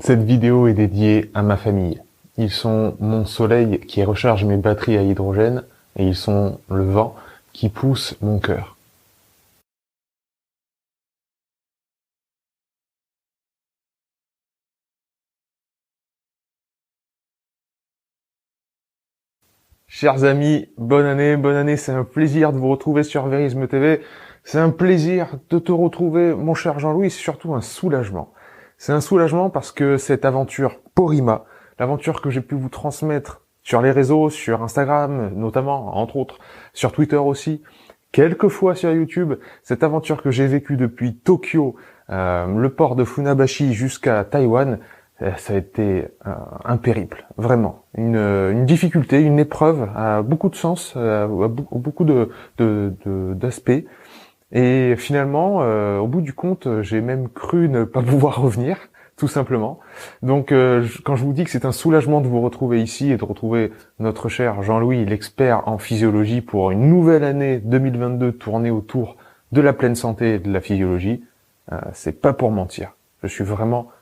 Cette vidéo est dédiée à ma famille. Ils sont mon soleil qui recharge mes batteries à hydrogène et ils sont le vent qui pousse mon cœur. Chers amis, bonne année, c'est un plaisir de vous retrouver sur Verisme TV. C'est un plaisir de te retrouver, mon cher Jean-Louis, c'est surtout un soulagement. C'est un soulagement parce que cette aventure Porima, l'aventure que j'ai pu vous transmettre sur les réseaux, sur Instagram notamment, entre autres, sur Twitter aussi, quelquefois sur YouTube, cette aventure que j'ai vécue depuis Tokyo, le port de Funabashi jusqu'à Taïwan, ça a été un périple, vraiment. Une difficulté, une épreuve à beaucoup de sens, à beaucoup d'aspects. Et finalement, au bout du compte, j'ai même cru ne pas pouvoir revenir, tout simplement. Donc, quand je vous dis que c'est un soulagement de vous retrouver ici et de retrouver notre cher Jean-Louis, l'expert en physiologie, pour une nouvelle année 2022 tournée autour de la pleine santé et de la physiologie, c'est pas pour mentir. Je suis vraiment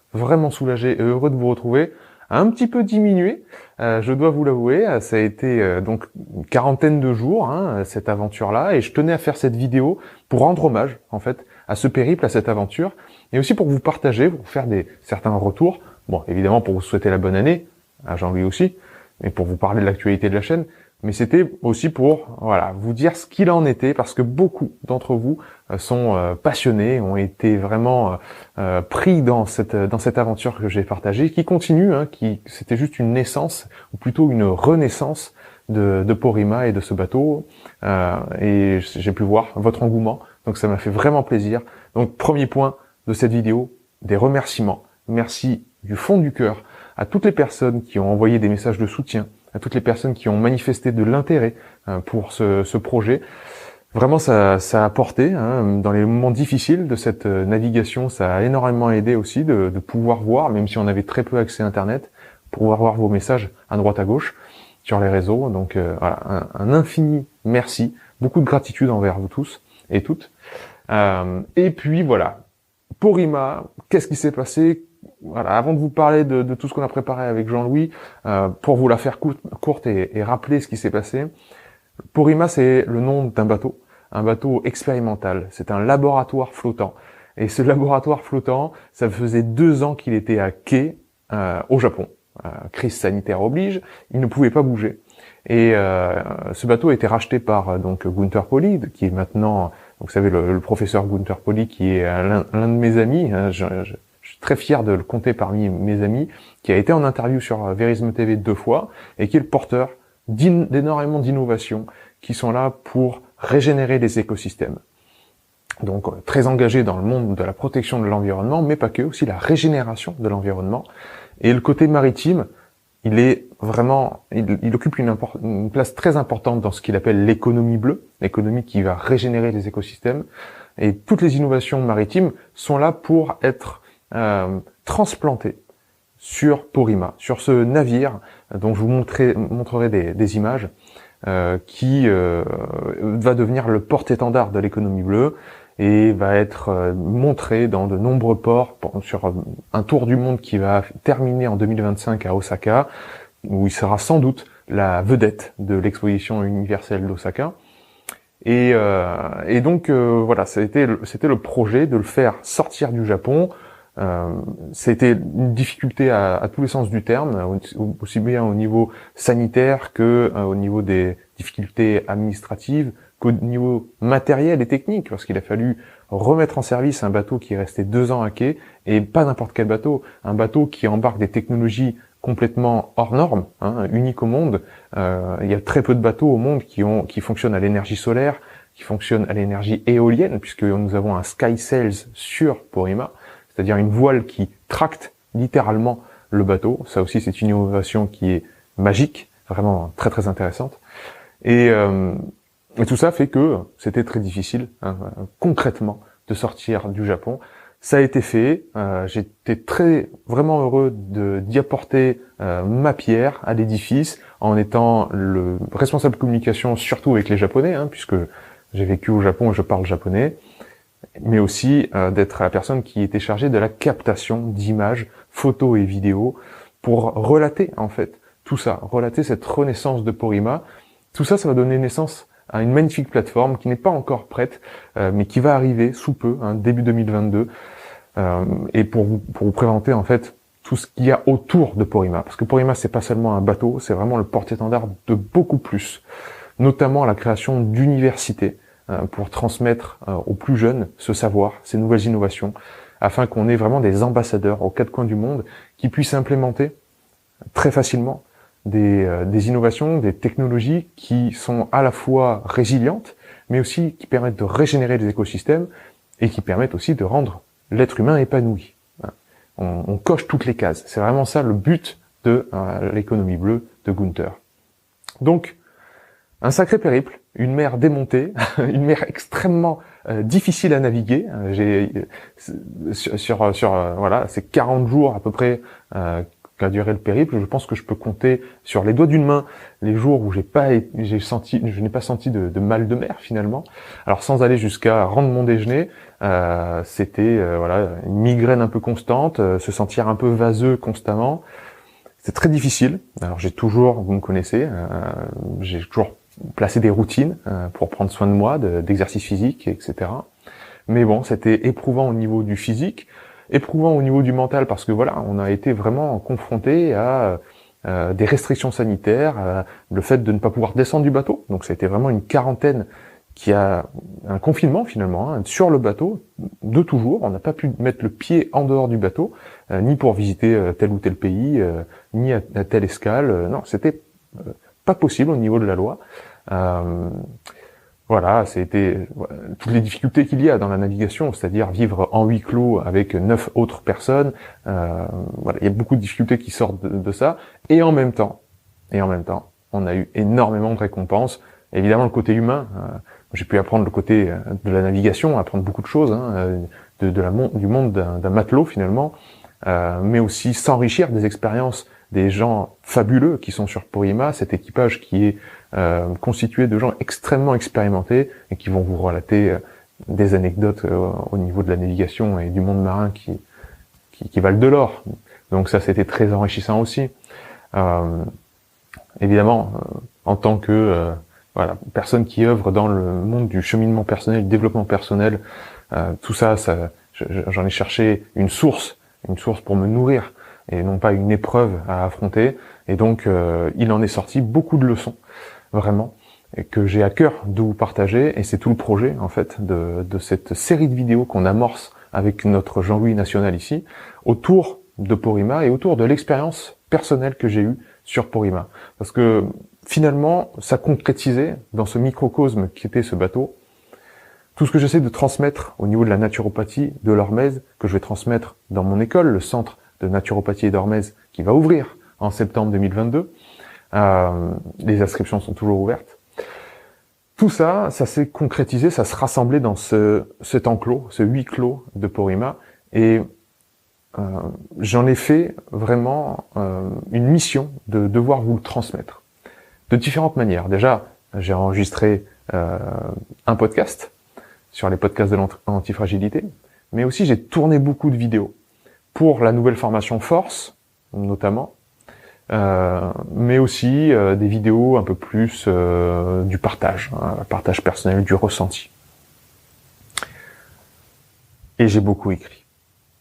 soulagé et heureux de vous retrouver. Un petit peu diminué, je dois vous l'avouer. Ça a été donc une quarantaine de jours, cette aventure-là, et je tenais à faire cette vidéo pour rendre hommage, en fait, à ce périple, à cette aventure, et aussi pour vous partager, pour faire certains retours. Bon, évidemment, pour vous souhaiter la bonne année, à Jean-Louis aussi, et pour vous parler de l'actualité de la chaîne, mais c'était aussi pour vous dire ce qu'il en était, parce que beaucoup d'entre vous sont passionnés, ont été vraiment pris dans cette aventure que j'ai partagée, qui continue, qui c'était juste une naissance, ou plutôt une renaissance de Porima et de ce bateau, et j'ai pu voir votre engouement, donc ça m'a fait vraiment plaisir. Donc premier point de cette vidéo, des remerciements. Merci du fond du cœur à toutes les personnes qui ont envoyé des messages de soutien, à toutes les personnes qui ont manifesté de l'intérêt pour ce projet. Vraiment, ça a apporté, dans les moments difficiles de cette navigation, ça a énormément aidé aussi de pouvoir voir, même si on avait très peu accès à Internet, pouvoir voir vos messages à droite à gauche sur les réseaux. Donc voilà, un infini merci, beaucoup de gratitude envers vous tous et toutes. Et puis voilà, Porima, qu'est-ce qui s'est passé? Voilà, avant de vous parler de tout ce qu'on a préparé avec Jean-Louis, pour vous la faire courte et rappeler ce qui s'est passé, Porima, c'est le nom d'un bateau, un bateau expérimental. C'est un laboratoire flottant. Et ce laboratoire flottant, ça faisait 2 ans qu'il était à quai au Japon. Crise sanitaire oblige, il ne pouvait pas bouger. Et ce bateau a été racheté par donc Gunther Pauli, qui est maintenant, vous savez, le professeur Gunther Pauli, qui est l'un de mes amis. Je suis très fier de le compter parmi mes amis, qui a été en interview sur Verisme TV 2 fois, et qui est le porteur d'énormément d'innovations qui sont là pour régénérer les écosystèmes. Donc très engagé dans le monde de la protection de l'environnement, mais pas que, aussi la régénération de l'environnement. Et le côté maritime, il est vraiment, il occupe une place très importante dans ce qu'il appelle l'économie bleue, l'économie qui va régénérer les écosystèmes. Et toutes les innovations maritimes sont là pour être transplantées sur Porima, sur ce navire dont je vous montrerai des images, qui va devenir le porte-étendard de l'économie bleue et va être montré dans de nombreux ports sur un tour du monde qui va terminer en 2025 à Osaka, où il sera sans doute la vedette de l'exposition universelle d'Osaka. Et donc voilà, c'était le projet de le faire sortir du Japon. C'était une difficulté à tous les sens du terme, aussi bien au niveau sanitaire que au niveau des difficultés administratives, qu'au niveau matériel et technique, parce qu'il a fallu remettre en service un bateau qui est resté 2 ans à quai, et pas n'importe quel bateau, un bateau qui embarque des technologies complètement hors normes, uniques au monde. Il y a très peu de bateaux au monde qui fonctionnent à l'énergie solaire, qui fonctionnent à l'énergie éolienne, puisque nous avons un Sky Sails sur Porima, c'est-à-dire une voile qui tracte littéralement le bateau. Ça aussi, c'est une innovation qui est magique, vraiment très très intéressante. Et tout ça fait que c'était très difficile, concrètement, de sortir du Japon. Ça a été fait. J'étais vraiment heureux d'y apporter ma pierre à l'édifice, en étant le responsable de communication, surtout avec les Japonais, puisque j'ai vécu au Japon et je parle japonais. mais aussi d'être la personne qui était chargée de la captation d'images, photos et vidéos pour relater en fait tout ça, relater cette renaissance de Porima. Tout ça, ça va donner naissance à une magnifique plateforme qui n'est pas encore prête, mais qui va arriver sous peu, début 2022, et pour vous présenter en fait tout ce qu'il y a autour de Porima. Parce que Porima, c'est pas seulement un bateau, c'est vraiment le porte-étendard de beaucoup plus, notamment la création d'universités pour transmettre aux plus jeunes ce savoir, ces nouvelles innovations, afin qu'on ait vraiment des ambassadeurs aux quatre coins du monde qui puissent implémenter très facilement des innovations, des technologies qui sont à la fois résilientes, mais aussi qui permettent de régénérer les écosystèmes et qui permettent aussi de rendre l'être humain épanoui. On coche toutes les cases. C'est vraiment ça le but de l'économie bleue de Gunther. Donc, un sacré périple, une mer démontée, une mer extrêmement difficile à naviguer. Voilà, c'est 40 jours à peu près qu'a duré le périple. Je pense que je peux compter sur les doigts d'une main les jours où je n'ai pas senti de mal de mer finalement. Alors sans aller jusqu'à rendre mon déjeuner, c'était une migraine un peu constante, se sentir un peu vaseux constamment. C'est très difficile. Alors j'ai toujours, vous me connaissez, j'ai toujours placé des routines pour prendre soin de moi, d'exercice physique, etc. Mais bon, c'était éprouvant au niveau du physique, éprouvant au niveau du mental parce que voilà, on a été vraiment confronté à des restrictions sanitaires, le fait de ne pas pouvoir descendre du bateau. Donc ça a été vraiment une quarantaine qui a un confinement finalement sur le bateau de toujours. On n'a pas pu mettre le pied en dehors du bateau, ni pour visiter tel ou tel pays, ni à telle escale. Non, c'était pas possible au niveau de la loi. Voilà, c'était toutes les difficultés qu'il y a dans la navigation, c'est-à-dire vivre en huis clos avec 9 autres personnes. Voilà, il y a beaucoup de difficultés qui sortent de ça. Et en même temps, on a eu énormément de récompenses. Évidemment, le côté humain. J'ai pu apprendre le côté de la navigation, apprendre beaucoup de choses, du monde d'un matelot finalement, mais aussi s'enrichir des expériences des gens fabuleux qui sont sur Porima, cet équipage qui est constitué de gens extrêmement expérimentés et qui vont vous relater des anecdotes au niveau de la navigation et du monde marin qui valent de l'or. Donc ça, c'était très enrichissant aussi. Évidemment, en tant que personne qui œuvre dans le monde du cheminement personnel, du développement personnel, tout ça, j'en ai cherché une source pour me nourrir et non pas une épreuve à affronter. Et donc, il en est sorti beaucoup de leçons, vraiment, et que j'ai à cœur de vous partager. Et c'est tout le projet, en fait, de cette série de vidéos qu'on amorce avec notre Jean-Louis National ici, autour de Porima et autour de l'expérience personnelle que j'ai eue sur Porima. Parce que finalement, ça concrétisait dans ce microcosme qui était ce bateau, tout ce que j'essaie de transmettre au niveau de la naturopathie de l'Hormèse, que je vais transmettre dans mon école, le centre de naturopathie et d'Hormèse, qui va ouvrir en septembre 2022. Les inscriptions sont toujours ouvertes. Tout ça, ça s'est concrétisé, ça se rassemblait dans cet enclos, ce huis clos de Porima, et j'en ai fait vraiment une mission de devoir vous le transmettre de différentes manières. Déjà, j'ai enregistré un podcast sur les podcasts de l'antifragilité, mais aussi j'ai tourné beaucoup de vidéos pour la nouvelle formation Force, notamment, mais aussi des vidéos un peu plus du partage, partage personnel, du ressenti. Et j'ai beaucoup écrit.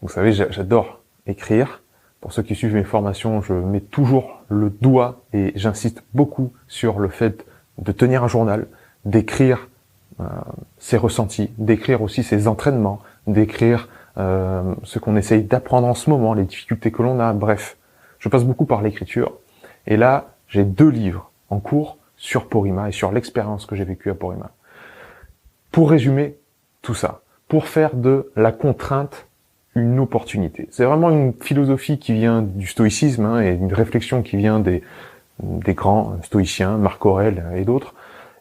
Vous savez, j'adore écrire. Pour ceux qui suivent mes formations, je mets toujours le doigt et j'insiste beaucoup sur le fait de tenir un journal, d'écrire ses ressentis, d'écrire aussi ses entraînements, d'écrire ce qu'on essaye d'apprendre en ce moment, les difficultés que l'on a, bref. Je passe beaucoup par l'écriture. Et là, j'ai 2 livres en cours sur Porima et sur l'expérience que j'ai vécue à Porima. Pour résumer tout ça, pour faire de la contrainte une opportunité. C'est vraiment une philosophie qui vient du stoïcisme et une réflexion qui vient des grands stoïciens, Marc Aurèle et d'autres,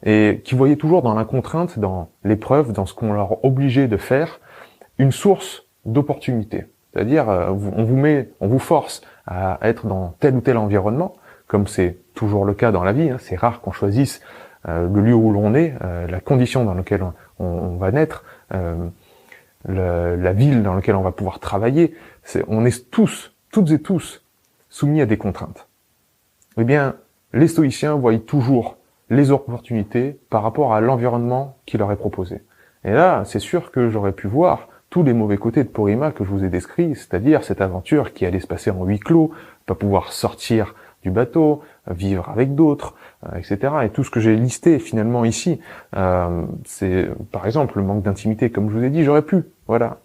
et qui voyaient toujours dans la contrainte, dans l'épreuve, dans ce qu'on leur obligeait de faire, une source d'opportunité. C'est-à-dire, on vous force à être dans tel ou tel environnement, comme c'est toujours le cas dans la vie. C'est rare qu'on choisisse le lieu où l'on est, la condition dans laquelle on va naître. la ville dans laquelle on va pouvoir travailler. On est tous, toutes et tous, soumis à des contraintes. Eh bien, les stoïciens voient toujours les opportunités par rapport à l'environnement qui leur est proposé. Et là, c'est sûr que j'aurais pu voir tous les mauvais côtés de Porima que je vous ai décrits, c'est-à-dire cette aventure qui allait se passer en huis clos, pas pouvoir sortir du bateau, vivre avec d'autres, etc. Et tout ce que j'ai listé finalement ici, c'est par exemple le manque d'intimité, comme je vous ai dit, j'aurais pu, voilà,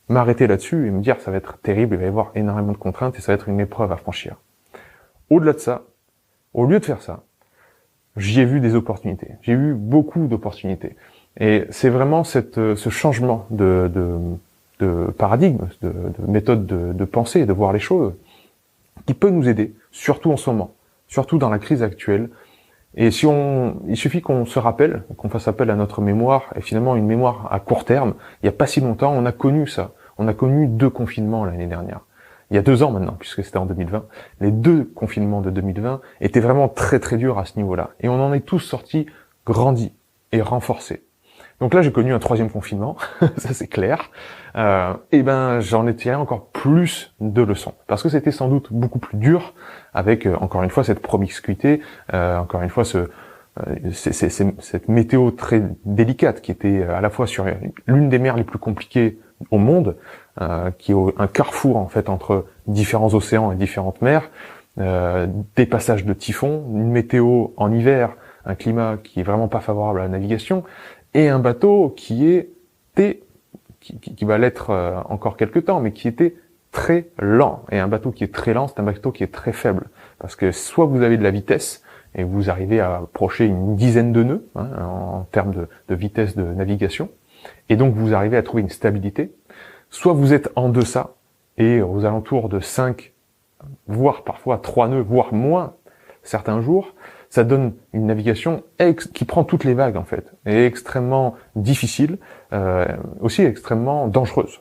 m'arrêter là-dessus et me dire ça va être terrible, il va y avoir énormément de contraintes et ça va être une épreuve à franchir. Au-delà de ça, au lieu de faire ça, j'y ai vu des opportunités. J'ai eu beaucoup d'opportunités. Et c'est vraiment ce changement de paradigme, de méthode de pensée, de voir les choses, qui peut nous aider, surtout en ce moment, surtout dans la crise actuelle. Et il suffit qu'on se rappelle, qu'on fasse appel à notre mémoire, et finalement une mémoire à court terme. Il n'y a pas si longtemps, on a connu ça. On a connu 2 confinements l'année dernière. Il y a 2 ans maintenant, puisque c'était en 2020. Les 2 confinements de 2020 étaient vraiment très très durs à ce niveau-là. Et on en est tous sortis grandis et renforcés. Donc là, j'ai connu un 3e confinement, ça c'est clair. Et ben, j'en ai tiré encore plus de leçons, parce que c'était sans doute beaucoup plus dur, avec encore une fois cette promiscuité, encore une fois cette météo très délicate qui était à la fois sur l'une des mers les plus compliquées au monde, qui est un carrefour en fait entre différents océans et différentes mers, des passages de typhons, une météo en hiver, un climat qui est vraiment pas favorable à la navigation, et un bateau qui va l'être encore quelques temps, mais qui était très lent. Et un bateau qui est très lent, c'est un bateau qui est très faible. Parce que soit vous avez de la vitesse, et vous arrivez à approcher une dizaine de nœuds, en termes de vitesse de navigation, et donc vous arrivez à trouver une stabilité, soit vous êtes en deçà, et aux alentours de 5, voire parfois 3 nœuds, voire moins, certains jours, ça donne une navigation qui prend toutes les vagues en fait, et extrêmement difficile, aussi extrêmement dangereuse.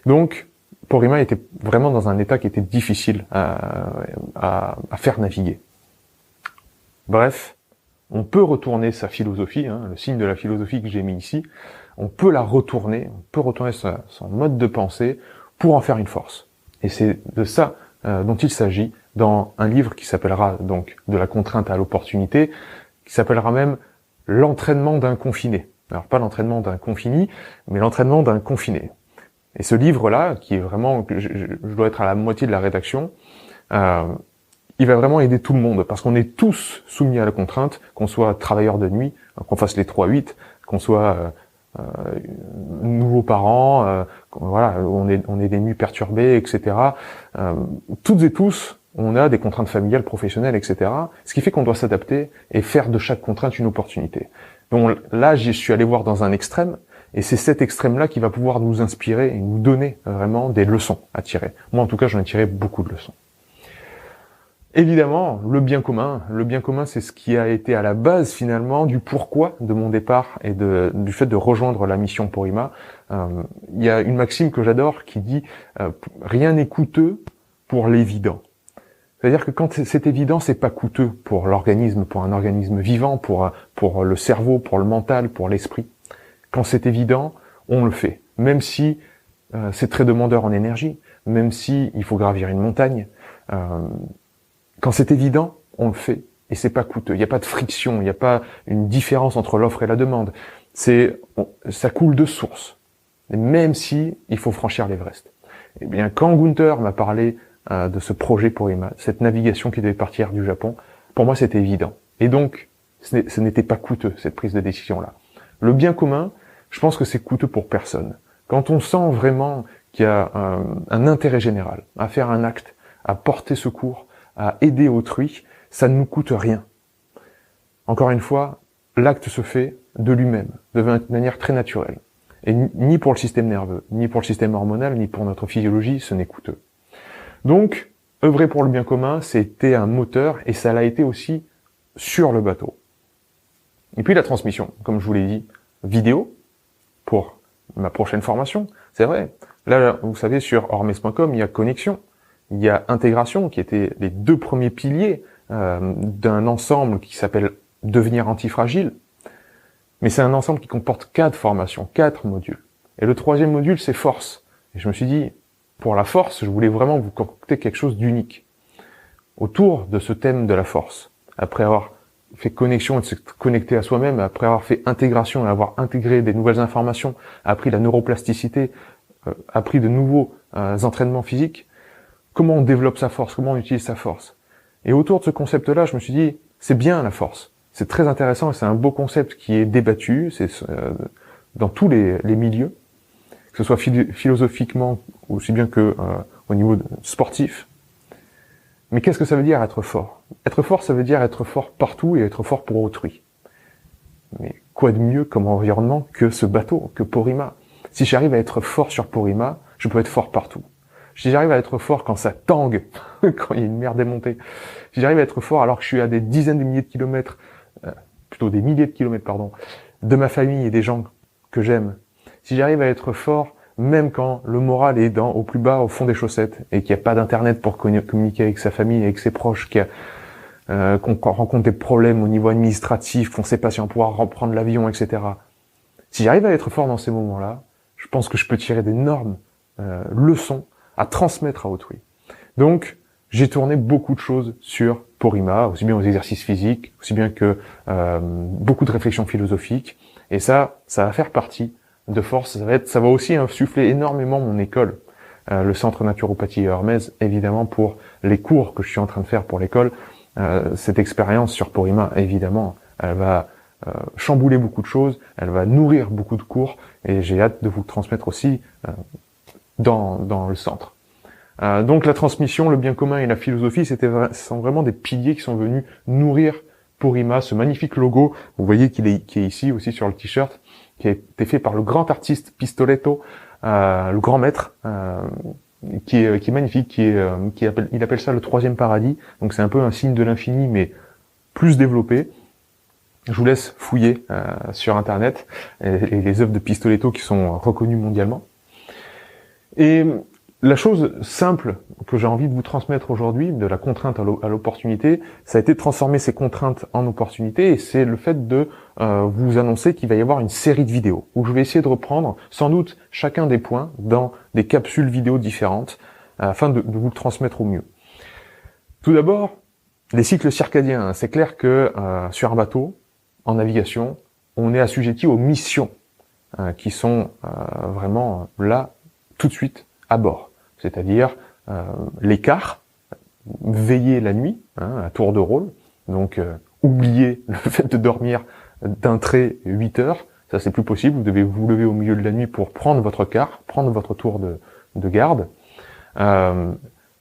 Donc, Porima était vraiment dans un état qui était difficile à faire naviguer. Bref, on peut retourner sa philosophie, le signe de la philosophie que j'ai mis ici, on peut la retourner, on peut retourner son mode de pensée pour en faire une force. Et c'est de ça dont il s'agit dans un livre qui s'appellera donc de la contrainte à l'opportunité, qui s'appellera même l'entraînement d'un confiné. Alors pas l'entraînement d'un confini, mais l'entraînement d'un confiné. Et ce livre-là, qui est vraiment, je dois être à la moitié de la rédaction, il va vraiment aider tout le monde, parce qu'on est tous soumis à la contrainte, qu'on soit travailleur de nuit, qu'on fasse les 3-8, qu'on soit nouveaux parents, voilà, on est des nuits perturbées, etc. Toutes et tous, on a des contraintes familiales, professionnelles, etc. Ce qui fait qu'on doit s'adapter et faire de chaque contrainte une opportunité. Donc là, je suis allé voir dans un extrême, et c'est cet extrême-là qui va pouvoir nous inspirer et nous donner vraiment des leçons à tirer. Moi, en tout cas, j'en ai tiré beaucoup de leçons. Évidemment, le bien commun, c'est ce qui a été à la base finalement du pourquoi de mon départ et du fait de rejoindre la mission Porima. Il y a une maxime que j'adore qui dit rien n'est coûteux pour l'évident. C'est-à-dire que quand c'est évident, c'est pas coûteux pour l'organisme, pour un organisme vivant, pour le cerveau, pour le mental, pour l'esprit. Quand c'est évident, on le fait, même si c'est très demandeur en énergie, même si il faut gravir une montagne. Quand c'est évident, on le fait et c'est pas coûteux. Il n'y a pas de friction, il n'y a pas une différence entre l'offre et la demande. Ça coule de source, même si il faut franchir l'Everest. Eh bien, quand Gunther m'a parlé de ce projet Porima, cette navigation qui devait partir du Japon, pour moi c'était évident. Et donc, ce n'était pas coûteux cette prise de décision-là. Le bien commun, je pense que c'est coûteux pour personne. Quand on sent vraiment qu'il y a un intérêt général à faire un acte, à porter secours, à aider autrui, ça ne nous coûte rien. Encore une fois, l'acte se fait de lui-même, de manière très naturelle. Et ni pour le système nerveux, ni pour le système hormonal, ni pour notre physiologie, ce n'est coûteux. Donc, œuvrer pour le bien commun, c'était un moteur, et ça l'a été aussi sur le bateau. Et puis la transmission, comme je vous l'ai dit, vidéo, pour ma prochaine formation, c'est vrai. Là, vous savez, sur ormes.com, il y a connexion. Il y a intégration, qui étaient les 2 premiers piliers d'un ensemble qui s'appelle Devenir antifragile. Mais c'est un ensemble qui comporte 4 formations, 4 modules. Et le troisième module, c'est force. Et je me suis dit, pour la force, je voulais vraiment vous concocter quelque chose d'unique autour de ce thème de la force. Après avoir fait connexion et de se connecter à soi-même, après avoir fait intégration et avoir intégré des nouvelles informations, appris la neuroplasticité, appris de nouveaux entraînements physiques, comment on développe sa force, comment on utilise sa force. Et autour de ce concept-là, je me suis dit, c'est bien la force. C'est très intéressant et c'est un beau concept qui est débattu, c'est dans tous les milieux, que ce soit philosophiquement aussi bien que au niveau sportif. Mais qu'est-ce que ça veut dire être fort? Être fort, ça veut dire être fort partout et être fort pour autrui. Mais quoi de mieux comme environnement que ce bateau, que Porrima? Si j'arrive à être fort sur Porrima, je peux être fort partout. Si j'arrive à être fort quand ça tangue, quand il y a une mer démontée, si j'arrive à être fort alors que je suis à des dizaines de milliers de kilomètres, plutôt des milliers de kilomètres, pardon, de ma famille et des gens que j'aime, si j'arrive à être fort même quand le moral est au plus bas, au fond des chaussettes, et qu'il n'y a pas d'internet pour communiquer avec sa famille, avec ses proches, qu'on rencontre des problèmes au niveau administratif, qu'on ne sait pas si on pourra reprendre l'avion, etc. Si j'arrive à être fort dans ces moments-là, je pense que je peux tirer d'énormes leçons à transmettre à autrui. Donc, j'ai tourné beaucoup de choses sur Porrima, aussi bien aux exercices physiques, aussi bien que beaucoup de réflexions philosophiques, et ça va faire partie de force. Ça va aussi insuffler énormément mon école, le centre naturopathie Hermès, évidemment pour les cours que je suis en train de faire pour l'école. Cette expérience sur Porrima, évidemment, elle va chambouler beaucoup de choses, elle va nourrir beaucoup de cours, et j'ai hâte de vous le transmettre aussi dans le centre. Donc la transmission, le bien commun et la philosophie, ce sont vraiment des piliers qui sont venus nourrir Porrima, ce magnifique logo. Vous voyez qui est ici aussi sur le t-shirt, qui a été fait par le grand artiste Pistoletto, le grand maître, qui est magnifique, il appelle ça le troisième paradis. Donc c'est un peu un signe de l'infini, mais plus développé. Je vous laisse fouiller sur Internet les œuvres de Pistoletto qui sont reconnues mondialement. Et la chose simple que j'ai envie de vous transmettre aujourd'hui, de la contrainte à l'opportunité, ça a été de transformer ces contraintes en opportunités, et c'est le fait de vous annoncer qu'il va y avoir une série de vidéos, où je vais essayer de reprendre sans doute chacun des points dans des capsules vidéo différentes, afin de vous le transmettre au mieux. Tout d'abord, les cycles circadiens. C'est clair que sur un bateau, en navigation, on est assujetti aux missions qui sont vraiment là, tout de suite, à bord. C'est-à-dire l'écart, veiller la nuit, à tour de rôle, donc oublier le fait de dormir d'un trait 8 heures, ça c'est plus possible, vous devez vous lever au milieu de la nuit pour prendre votre quart, prendre votre tour de garde.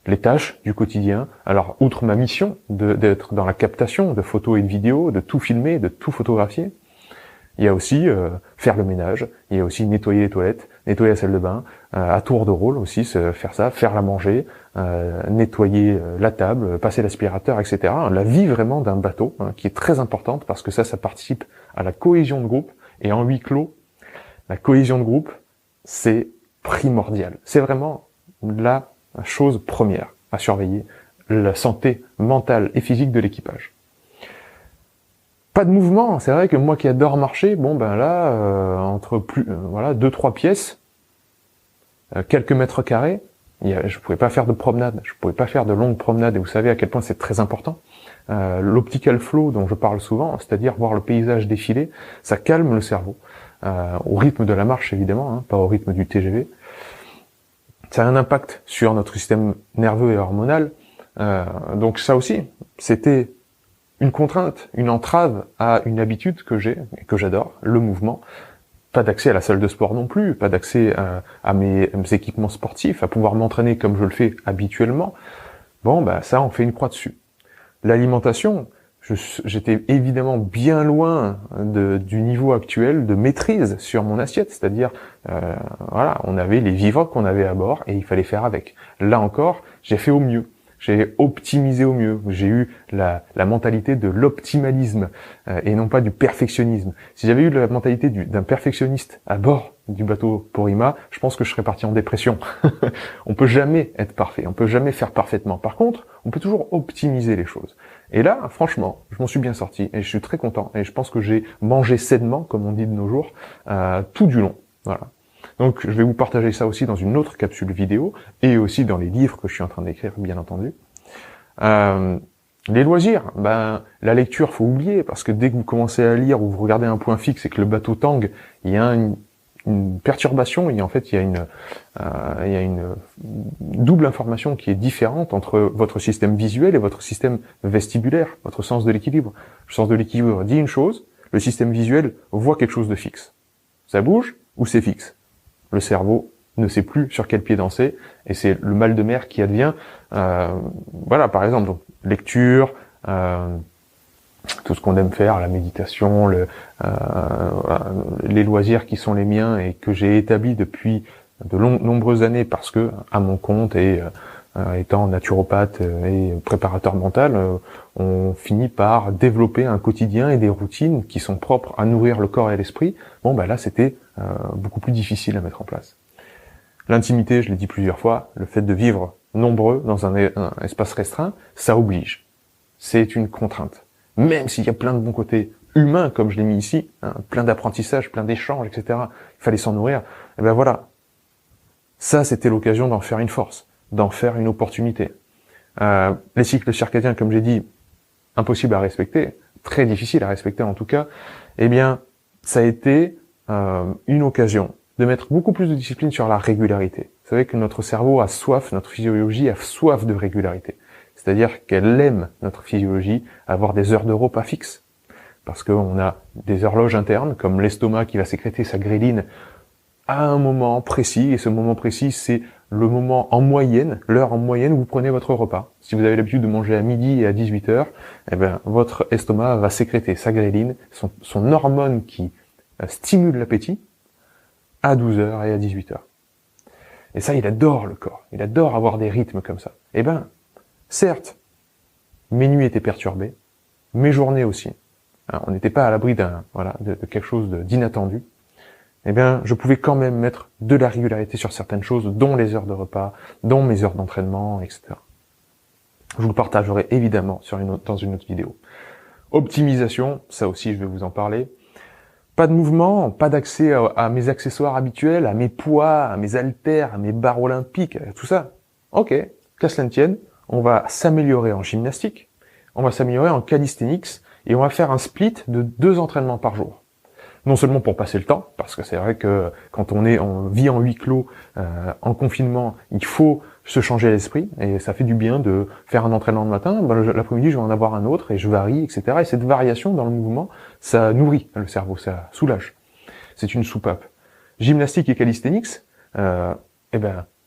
Les tâches du quotidien, alors outre ma mission d'être dans la captation de photos et de vidéos, de tout filmer, de tout photographier, il y a aussi faire le ménage, il y a aussi nettoyer les toilettes, nettoyer la salle de bain, à tour de rôle aussi, faire ça, faire la manger, nettoyer la table, passer l'aspirateur, etc. La vie vraiment d'un bateau, qui est très importante parce que ça participe à la cohésion de groupe. Et en huis clos, la cohésion de groupe, c'est primordial. C'est vraiment la chose première à surveiller, la santé mentale et physique de l'équipage. Pas de mouvement, c'est vrai que moi qui adore marcher, bon ben là, entre voilà, 2-3 pièces, quelques mètres carrés, je pouvais pas faire de promenade, je pouvais pas faire de longues promenades, et vous savez à quel point c'est très important. L'optical flow dont je parle souvent, c'est-à-dire voir le paysage défiler, ça calme le cerveau, au rythme de la marche évidemment, pas au rythme du TGV. Ça a un impact sur notre système nerveux et hormonal, donc ça aussi, c'était une contrainte, une entrave à une habitude que j'ai, et que j'adore, le mouvement. Pas d'accès à la salle de sport non plus, pas d'accès à mes équipements sportifs, à pouvoir m'entraîner comme je le fais habituellement. Bon, bah ça, on fait une croix dessus. L'alimentation, j'étais évidemment bien loin du niveau actuel de maîtrise sur mon assiette, c'est-à-dire, voilà, on avait les vivres qu'on avait à bord et il fallait faire avec. Là encore, j'ai fait au mieux. J'ai optimisé au mieux. J'ai eu la mentalité de l'optimalisme et non pas du perfectionnisme. Si j'avais eu la mentalité d'un perfectionniste à bord du bateau Porrima, je pense que je serais parti en dépression. On peut jamais être parfait, on peut jamais faire parfaitement. Par contre, on peut toujours optimiser les choses. Et là, franchement, je m'en suis bien sorti et je suis très content. Et je pense que j'ai mangé sainement, comme on dit de nos jours, tout du long. Voilà. Donc, je vais vous partager ça aussi dans une autre capsule vidéo, et aussi dans les livres que je suis en train d'écrire, bien entendu. Les loisirs, la lecture, faut oublier, parce que dès que vous commencez à lire ou vous regardez un point fixe et que le bateau tangue, il y a une perturbation, et en fait, il y a une double information qui est différente entre votre système visuel et votre système vestibulaire, votre sens de l'équilibre. Le sens de l'équilibre dit une chose, le système visuel voit quelque chose de fixe. Ça bouge ou c'est fixe. Le cerveau ne sait plus sur quel pied danser, et c'est le mal de mer qui advient. Voilà, par exemple, donc, lecture, tout ce qu'on aime faire, la méditation, les loisirs qui sont les miens et que j'ai établis depuis de nombreuses années parce que, à mon compte et étant naturopathe et préparateur mental, on finit par développer un quotidien et des routines qui sont propres à nourrir le corps et l'esprit. Bon, là, c'était beaucoup plus difficile à mettre en place. L'intimité, je l'ai dit plusieurs fois, le fait de vivre nombreux dans un espace restreint, ça oblige. C'est une contrainte. Même s'il y a plein de bons côtés humains, comme je l'ai mis ici, plein d'apprentissage, plein d'échanges, etc. Il fallait s'en nourrir. Et voilà. Ça, c'était l'occasion d'en faire une force, d'en faire une opportunité. Les cycles circadiens, comme j'ai dit, impossible à respecter, très difficile à respecter en tout cas, ça a été une occasion de mettre beaucoup plus de discipline sur la régularité. Vous savez que notre cerveau a soif, notre physiologie a soif de régularité. C'est-à-dire qu'elle aime, notre physiologie, avoir des heures de repas fixes. Parce qu'on a des horloges internes, comme l'estomac qui va sécréter sa gréline à un moment précis, et ce moment précis, c'est le moment en moyenne, l'heure en moyenne où vous prenez votre repas. Si vous avez l'habitude de manger à midi et à 18h, votre estomac va sécréter sa gréline, son hormone qui stimule l'appétit, à 12h et à 18h. Et ça, il adore le corps. Il adore avoir des rythmes comme ça. Certes, mes nuits étaient perturbées, mes journées aussi. On n'était pas à l'abri de quelque chose d'inattendu. Je pouvais quand même mettre de la régularité sur certaines choses, dont les heures de repas, dont mes heures d'entraînement, etc. Je vous le partagerai évidemment dans une autre vidéo. Optimisation, ça aussi je vais vous en parler. Pas de mouvement, pas d'accès à mes accessoires habituels, à mes poids, à mes haltères, à mes barres olympiques, tout ça. Ok, qu'à cela ne tienne, on va s'améliorer en gymnastique, on va s'améliorer en calisthenics, et on va faire un split de 2 entraînements par jour. Non seulement pour passer le temps, parce que c'est vrai que quand on vit en huis clos, en confinement, il faut se changer l'esprit, et ça fait du bien de faire un entraînement le matin, l'après-midi je vais en avoir un autre, et je varie, etc. Et cette variation dans le mouvement, ça nourrit le cerveau, ça soulage. C'est une soupape. Gymnastique et calisthenics,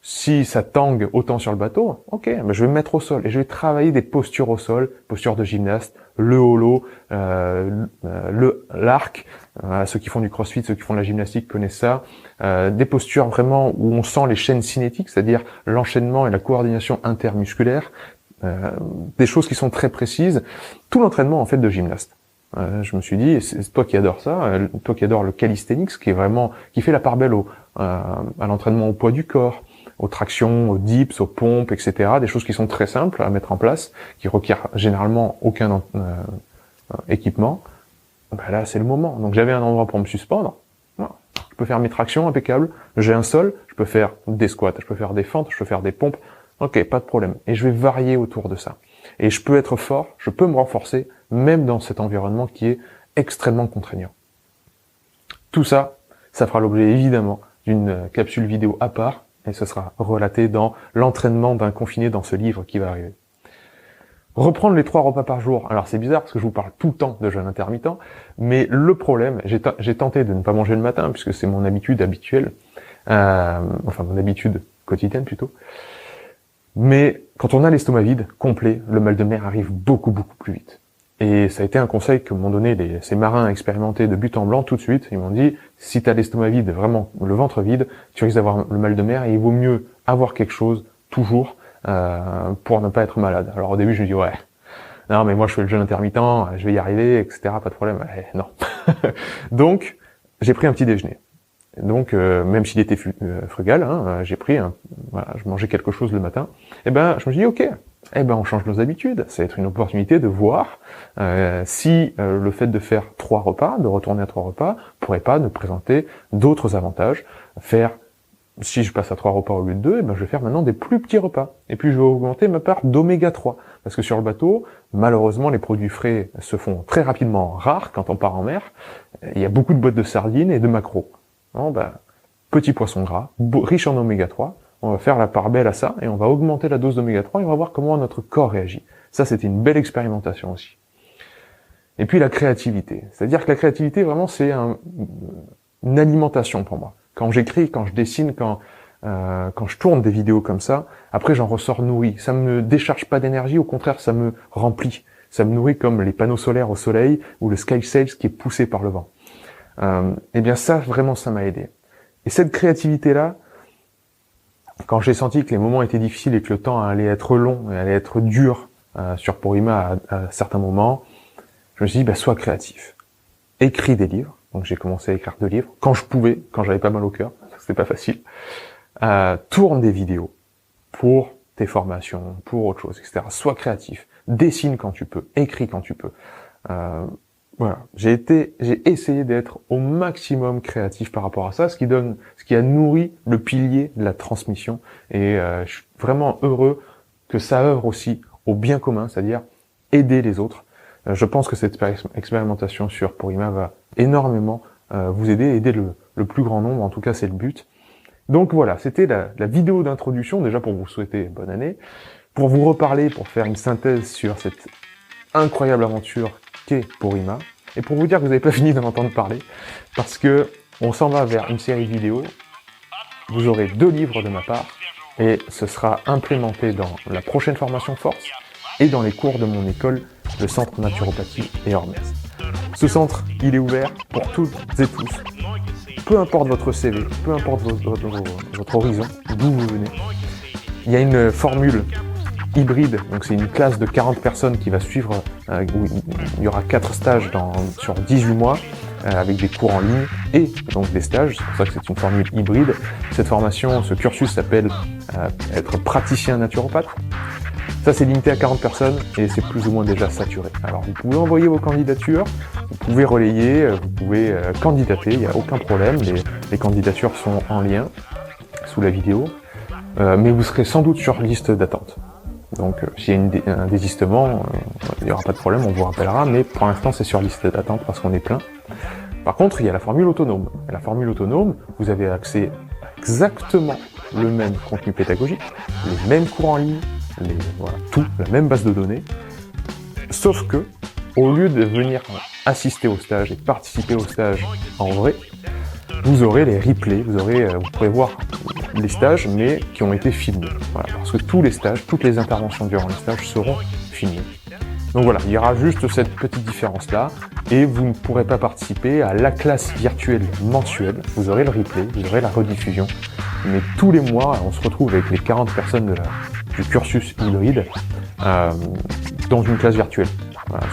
si ça tangue autant sur le bateau, ok, je vais me mettre au sol et je vais travailler des postures au sol, posture de gymnaste, le holo, l'arc. Ceux qui font du crossfit, ceux qui font de la gymnastique connaissent ça. Des postures vraiment où on sent les chaînes cinétiques, c'est-à-dire l'enchaînement et la coordination intermusculaire. Des choses qui sont très précises. Tout l'entraînement en fait de gymnaste. Je me suis dit, c'est toi qui adores ça, toi qui adores le calisthenics, qui fait la part belle à l'entraînement au poids du corps, aux tractions, aux dips, aux pompes, etc. Des choses qui sont très simples à mettre en place, qui requièrent généralement aucun équipement. Là, c'est le moment. Donc, j'avais un endroit pour me suspendre. Je peux faire mes tractions impeccables. J'ai un sol. Je peux faire des squats. Je peux faire des fentes. Je peux faire des pompes. Ok, pas de problème. Et je vais varier autour de ça. Et je peux être fort. Je peux me renforcer, même dans cet environnement qui est extrêmement contraignant. Tout ça, ça fera l'objet évidemment d'une capsule vidéo à part. Et ce sera relaté dans l'entraînement d'un confiné dans ce livre qui va arriver. Reprendre les 3 repas par jour. Alors c'est bizarre parce que je vous parle tout le temps de jeûne intermittent, mais le problème, j'ai tenté de ne pas manger le matin puisque c'est mon habitude habituelle, mon habitude quotidienne plutôt. Mais quand on a l'estomac vide, complet, le mal de mer arrive beaucoup plus vite. Et ça a été un conseil que m'ont donné ces marins expérimentés de but en blanc tout de suite. Ils m'ont dit, si tu as l'estomac vide, vraiment le ventre vide, tu risques d'avoir le mal de mer et il vaut mieux avoir quelque chose, toujours, pour ne pas être malade. Alors au début, je me dis, ouais, non mais moi je fais le jeûne intermittent, je vais y arriver, etc., pas de problème. Non. Donc, j'ai pris un petit déjeuner. Donc, même s'il était frugal, j'ai pris je mangeais quelque chose le matin. Je me suis dit, ok, eh ben on change nos habitudes. Ça va être une opportunité de voir si le fait de faire 3 repas, de retourner à 3 repas, pourrait pas nous présenter d'autres avantages. Si je passe à 3 repas au lieu de 2, eh ben je vais faire maintenant des plus petits repas. Et puis je vais augmenter ma part d'oméga 3. Parce que sur le bateau, malheureusement, les produits frais se font très rapidement rares quand on part en mer. Il y a beaucoup de boîtes de sardines et de maquereaux. Bon, petit poisson gras, riche en oméga 3. On va faire la part belle à ça et on va augmenter la dose d'oméga 3 et on va voir comment notre corps réagit. Ça, c'était une belle expérimentation aussi. Et puis la créativité. C'est-à-dire que la créativité, vraiment, c'est une alimentation pour moi. Quand j'écris, quand je dessine, quand je tourne des vidéos comme ça, après j'en ressors nourri. Ça me décharge pas d'énergie, au contraire, ça me remplit. Ça me nourrit comme les panneaux solaires au soleil ou le sky sails qui est poussé par le vent. Eh bien ça, vraiment, ça m'a aidé. Et cette créativité-là, quand j'ai senti que les moments étaient difficiles et que le temps allait être long et allait être dur sur Porrima à certains moments, je me suis dit, sois créatif. Écris des livres. Donc j'ai commencé à écrire 2 livres, quand je pouvais, quand j'avais pas mal au cœur, c'était pas facile. Tourne des vidéos pour tes formations, pour autre chose, etc. Sois créatif. Dessine quand tu peux, écris quand tu peux. Voilà. J'ai essayé d'être au maximum créatif par rapport à ça, ce qui a nourri le pilier de la transmission. Et je suis vraiment heureux que ça œuvre aussi au bien commun, c'est-à-dire aider les autres. Je pense que cette expérimentation sur Porrima va énormément vous aider le plus grand nombre, en tout cas c'est le but. Donc voilà, c'était la vidéo d'introduction, déjà pour vous souhaiter bonne année, pour vous reparler, pour faire une synthèse sur cette incroyable aventure qu'est Porrima, et pour vous dire que vous n'avez pas fini d'en entendre parler, parce que on s'en va vers une série vidéo, vous aurez 2 livres de ma part, et ce sera implémenté dans la prochaine formation Force, et dans les cours de mon école, le Centre Naturopathie et Hormèse. Ce centre, il est ouvert pour toutes et tous. Peu importe votre CV, peu importe votre horizon, d'où vous venez. Il y a une formule hybride, donc c'est une classe de 40 personnes qui va suivre, où il y aura 4 stages sur 18 mois, avec des cours en ligne et donc des stages. C'est pour ça que c'est une formule hybride. Cette formation, ce cursus s'appelle être praticien naturopathe. Ça, c'est limité à 40 personnes et c'est plus ou moins déjà saturé. Alors, vous pouvez envoyer vos candidatures, vous pouvez relayer, vous pouvez candidater, il n'y a aucun problème. Les candidatures sont en lien sous la vidéo, mais vous serez sans doute sur liste d'attente. Donc, s'il y a un désistement, il n'y aura pas de problème, on vous rappellera, mais pour l'instant, c'est sur liste d'attente parce qu'on est plein. Par contre, il y a la formule autonome. Et la formule autonome, vous avez accès à exactement le même contenu pédagogique, les mêmes cours en ligne, tout, la même base de données, sauf que, au lieu de venir assister au stage et participer au stage en vrai, vous aurez les replays, vous pourrez voir les stages, mais qui ont été filmés. Voilà, parce que tous les stages, toutes les interventions durant les stages seront filmées. Donc voilà, il y aura juste cette petite différence-là, et vous ne pourrez pas participer à la classe virtuelle mensuelle. Vous aurez le replay, vous aurez la rediffusion, mais tous les mois, on se retrouve avec les 40 personnes du cursus hybride dans une classe virtuelle, voilà,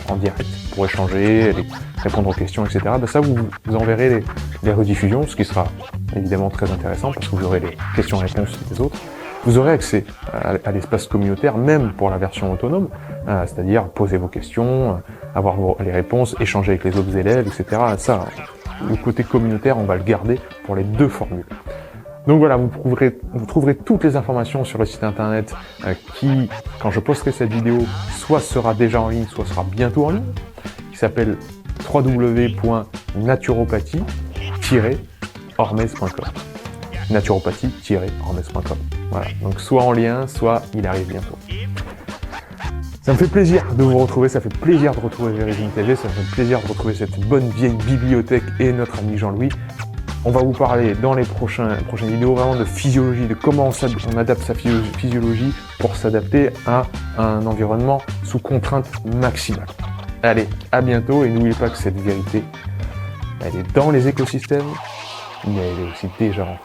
en direct, pour échanger, répondre aux questions, etc. Ça, vous enverrez les rediffusions, ce qui sera évidemment très intéressant, parce que vous aurez les questions-réponses des autres. Vous aurez accès à l'espace communautaire, même pour la version autonome, c'est-à-dire poser vos questions, avoir les réponses, échanger avec les autres élèves, etc. Ça, le côté communautaire, on va le garder pour les 2 formules. Donc voilà, vous trouverez toutes les informations sur le site internet qui, quand je posterai cette vidéo, soit sera déjà en ligne, soit sera bientôt en ligne, qui s'appelle www.naturopathie-hormèse.com. naturopathie-hormèse.com. Voilà, donc soit en lien, soit il arrive bientôt. Ça me fait plaisir de vous retrouver, ça fait plaisir de retrouver Verisme TV, ça me fait plaisir de retrouver cette bonne vieille bibliothèque et notre ami Jean-Louis. On va vous parler dans les prochaines vidéos vraiment de physiologie, de comment on adapte sa physiologie pour s'adapter à un environnement sous contrainte maximale. Allez, à bientôt et n'oubliez pas que cette vérité, elle est dans les écosystèmes, mais elle est aussi déjà en